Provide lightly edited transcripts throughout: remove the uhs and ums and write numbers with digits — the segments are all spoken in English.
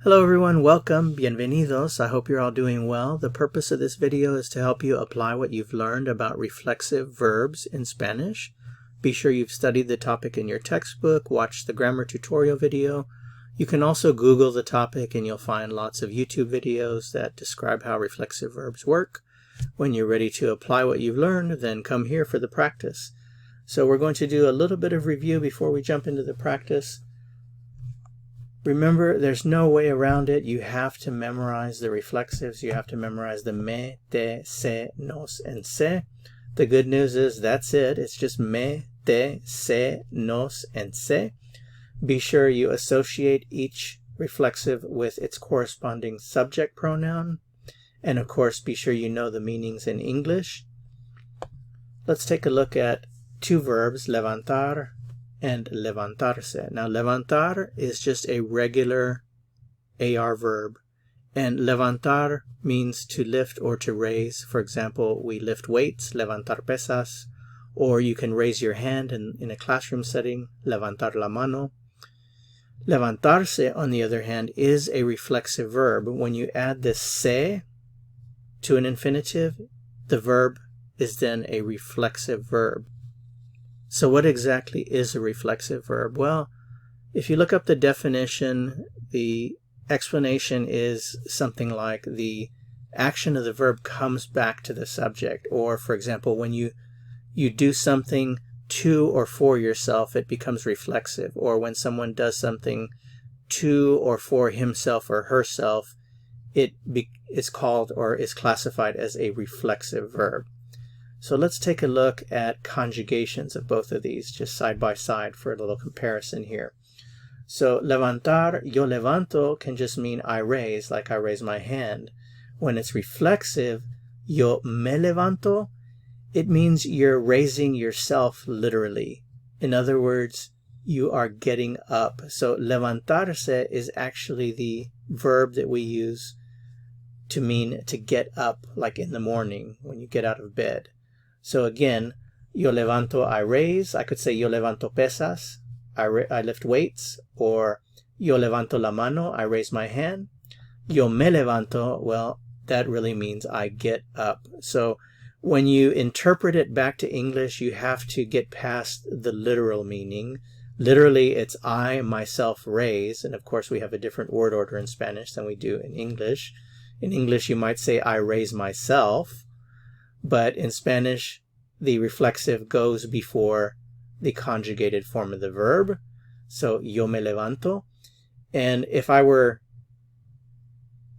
Hello everyone, welcome, bienvenidos. I hope you're all doing well. The purpose of this video is to help you apply what you've learned about reflexive verbs in Spanish. Be sure you've studied the topic in your textbook, watched the grammar tutorial video. You can also Google the topic and you'll find lots of YouTube videos that describe how reflexive verbs work. When you're ready to apply what you've learned, then come here for the practice. So we're going to do a little bit of review before we jump into the practice. Remember, there's no way around it. You have to memorize the reflexives. You have to memorize the me, te, se, nos, and se. The good news is that's it. It's just me, te, se, nos, and se. Be sure you associate each reflexive with its corresponding subject pronoun. And of course, be sure you know the meanings in English. Let's take a look at two verbs, levantar and levantarse. Now, levantar is just a regular AR verb, and levantar means to lift or to raise. For example, we lift weights, levantar pesas, or you can raise your hand in a classroom setting, levantar la mano. Levantarse, on the other hand, is a reflexive verb. When you add the se to an infinitive, the verb is then a reflexive verb. So what exactly is a reflexive verb? Well, if you look up the definition, the explanation is something like the action of the verb comes back to the subject. Or, for example, when you do something to or for yourself, it becomes reflexive. Or when someone does something to or for himself or herself, it is called or is classified as a reflexive verb. So let's take a look at conjugations of both of these, just side by side for a little comparison here. So levantar, yo levanto, can just mean I raise, like I raise my hand. When it's reflexive, yo me levanto, it means you're raising yourself literally. In other words, you are getting up. So levantarse is actually the verb that we use to mean to get up, like in the morning when you get out of bed. So again, yo levanto, I raise. I could say yo levanto pesas, I lift weights. Or yo levanto la mano, I raise my hand. Yo me levanto, well, that really means I get up. So when you interpret it back to English, you have to get past the literal meaning. Literally, it's I, myself, raise. And of course, we have a different word order in Spanish than we do in English. In English, you might say I raise myself. But in Spanish, the reflexive goes before the conjugated form of the verb. So, yo me levanto. And if I were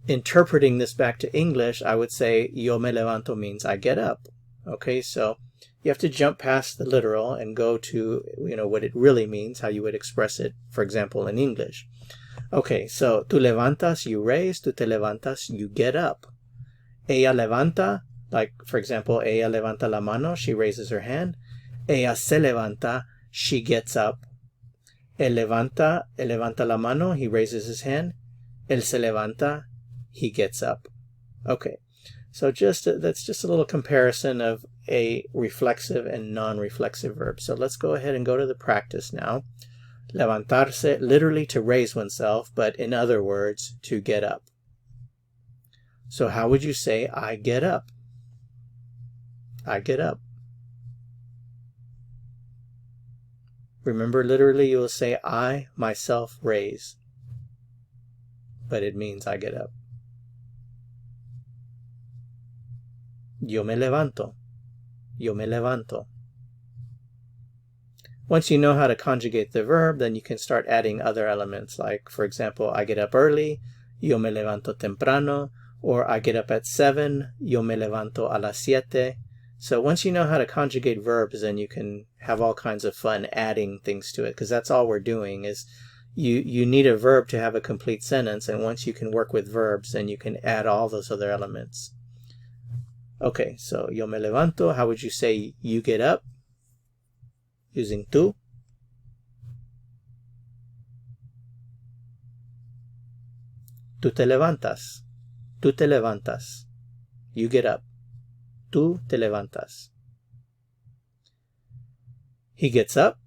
interpreting this back to English, I would say yo me levanto means I get up. Okay, so you have to jump past the literal and go to, what it really means, how you would express it, for example, in English. Okay, so tú levantas, you raise. Tú te levantas, you get up. Ella levanta. Like, for example, ella levanta la mano, she raises her hand. Ella se levanta, she gets up. Él levanta la mano, he raises his hand. Él se levanta, he gets up. Okay, so that's just a little comparison of a reflexive and non-reflexive verb. So let's go ahead and go to the practice now. Levantarse, literally to raise oneself, but in other words, to get up. So how would you say I get up? I get up. Remember, literally you will say I, myself, raise. But it means I get up. Yo me levanto. Yo me levanto. Once you know how to conjugate the verb, then you can start adding other elements. Like, for example, I get up early. Yo me levanto temprano. Or I get up at 7. Yo me levanto a las 7. So once you know how to conjugate verbs, then you can have all kinds of fun adding things to it, because that's all we're doing is you need a verb to have a complete sentence, and once you can work with verbs, then you can add all those other elements. Okay, so yo me levanto, how would you say you get up? Using tú. Tú te levantas. Tú te levantas. You get up. Tú te levantas. He gets up.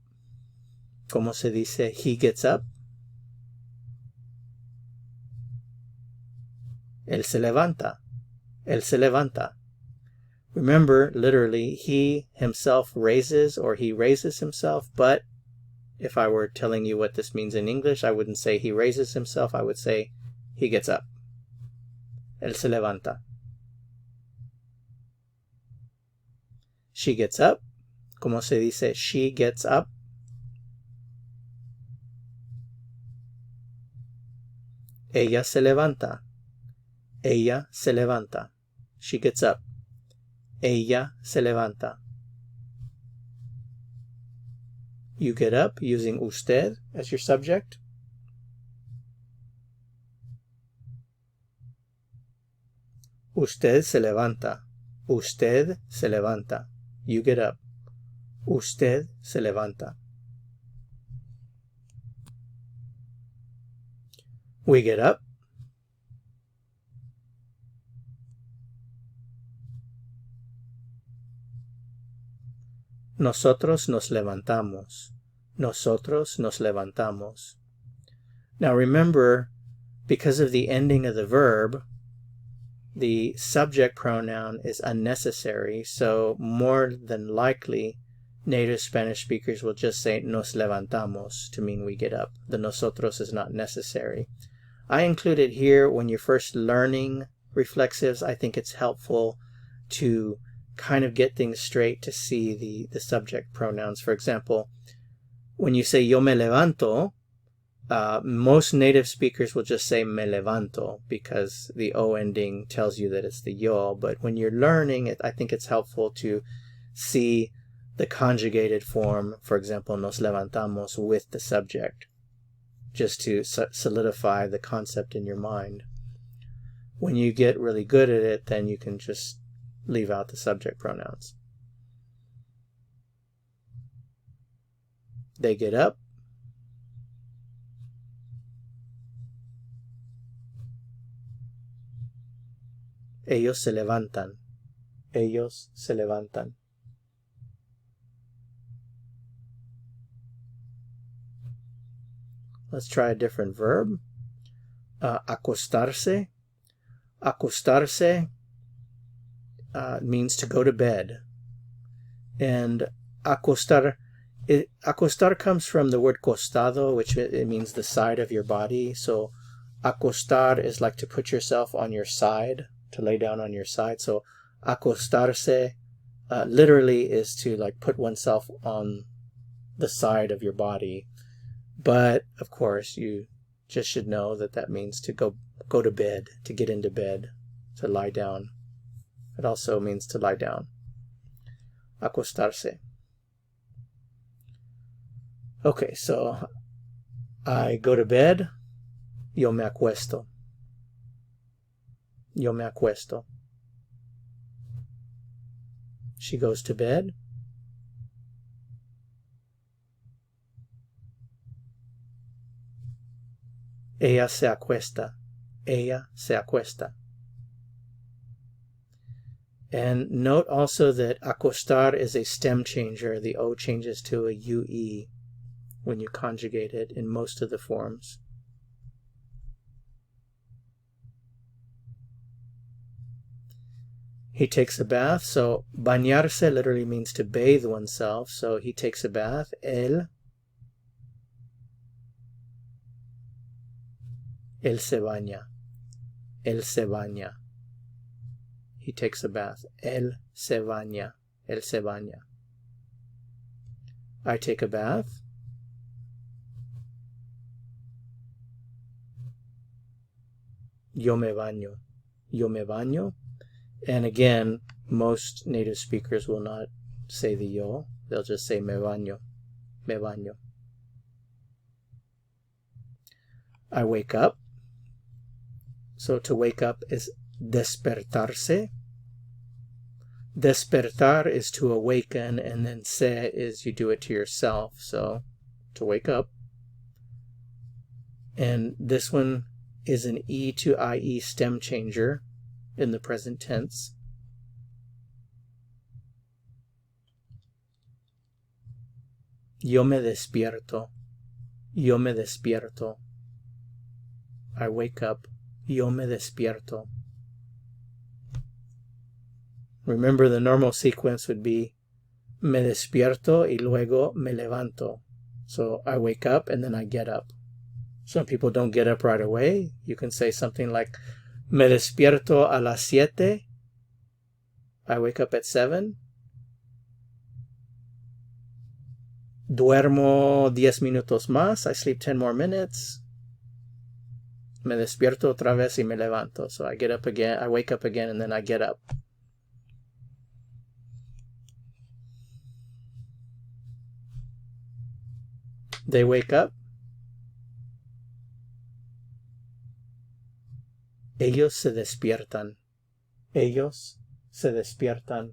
¿Cómo se dice he gets up? Él se levanta. Él se levanta. Remember, literally, he himself raises or he raises himself, but if I were telling you what this means in English, I wouldn't say he raises himself, I would say he gets up. Él se levanta. She gets up. ¿Cómo se dice she gets up? Ella se levanta. Ella se levanta. She gets up. Ella se levanta. You get up using usted as your subject. Usted se levanta. Usted se levanta. You get up. Usted se levanta. We get up. Nosotros nos levantamos. Nosotros nos levantamos. Now remember, because of the ending of the verb, the subject pronoun is unnecessary, so more than likely native Spanish speakers will just say nos levantamos to mean we get up. The nosotros is not necessary. I include it here when you're first learning reflexives. I think it's helpful to kind of get things straight to see the subject pronouns. For example, when you say yo me levanto, most native speakers will just say me levanto because the O ending tells you that it's the yo. But when you're learning it, I think it's helpful to see the conjugated form, for example, nos levantamos with the subject, just to solidify the concept in your mind. When you get really good at it, then you can just leave out the subject pronouns. They get up. Ellos se levantan. Ellos se levantan. Let's try a different verb. Acostarse. Acostarse means to go to bed. And acostar comes from the word costado, which it means the side of your body. So acostar is like to put yourself on your side, to lay down on your side. So acostarse literally is to like put oneself on the side of your body. But of course you just should know that that means to go to bed, to get into bed, to lie down. It also means to lie down. Acostarse. Okay, so I go to bed. Yo me acuesto. Yo me acuesto. She goes to bed. Ella se acuesta. Ella se acuesta. And note also that acostar is a stem changer. The O changes to a UE when you conjugate it in most of the forms. He takes a bath. So bañarse literally means to bathe oneself. So he takes a bath. Él se baña. Él se baña. He takes a bath. Él se baña. Él se baña. I take a bath. Yo me baño. Yo me baño. And again, most native speakers will not say the yo. They'll just say me baño. Me baño. I wake up. So to wake up is despertarse. Despertar is to awaken, and then se is you do it to yourself. So to wake up. And this one is an E to IE stem changer in the present tense. Yo me despierto. Yo me despierto. I wake up. Yo me despierto. Remember, the normal sequence would be me despierto y luego me levanto. So I wake up and then I get up. Some people don't get up right away. You can say something like me despierto a las 7. I wake up at 7. Duermo 10 minutos más. I sleep 10 more minutes. Me despierto otra vez y me levanto. So I get up again, I wake up again, and then I get up. They wake up. Ellos se despiertan. Ellos se despiertan.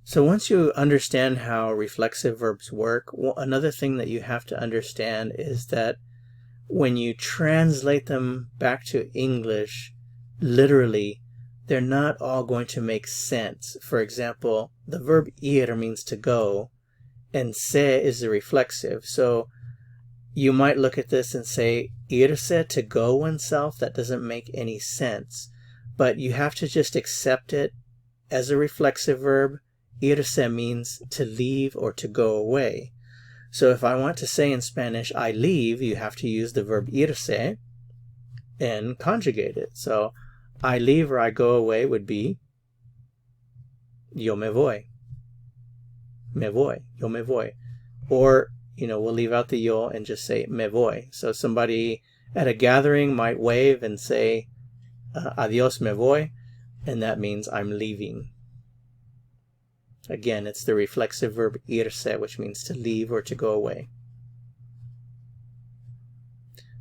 So once you understand how reflexive verbs work, another thing that you have to understand is that when you translate them back to English, literally, they're not all going to make sense. For example, the verb ir means to go, and se is the reflexive. So you might look at this and say, irse, to go oneself, that doesn't make any sense. But you have to just accept it as a reflexive verb. Irse means to leave or to go away. So if I want to say in Spanish, I leave, you have to use the verb irse and conjugate it. So I leave or I go away would be yo me voy. Me voy. Yo me voy. Or, we'll leave out the yo and just say me voy. So somebody at a gathering might wave and say adios me voy, and that means I'm leaving. Again, it's the reflexive verb irse, which means to leave or to go away.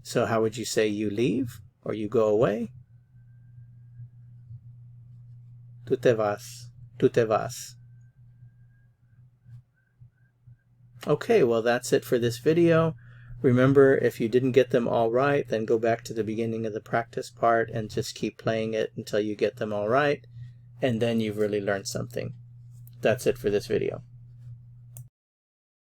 So how would you say you leave or you go away? Tú te vas. Tú te vas. Okay, well, that's it for this video. Remember, if you didn't get them all right, then go back to the beginning of the practice part and just keep playing it until you get them all right, and then you've really learned something. That's it for this video.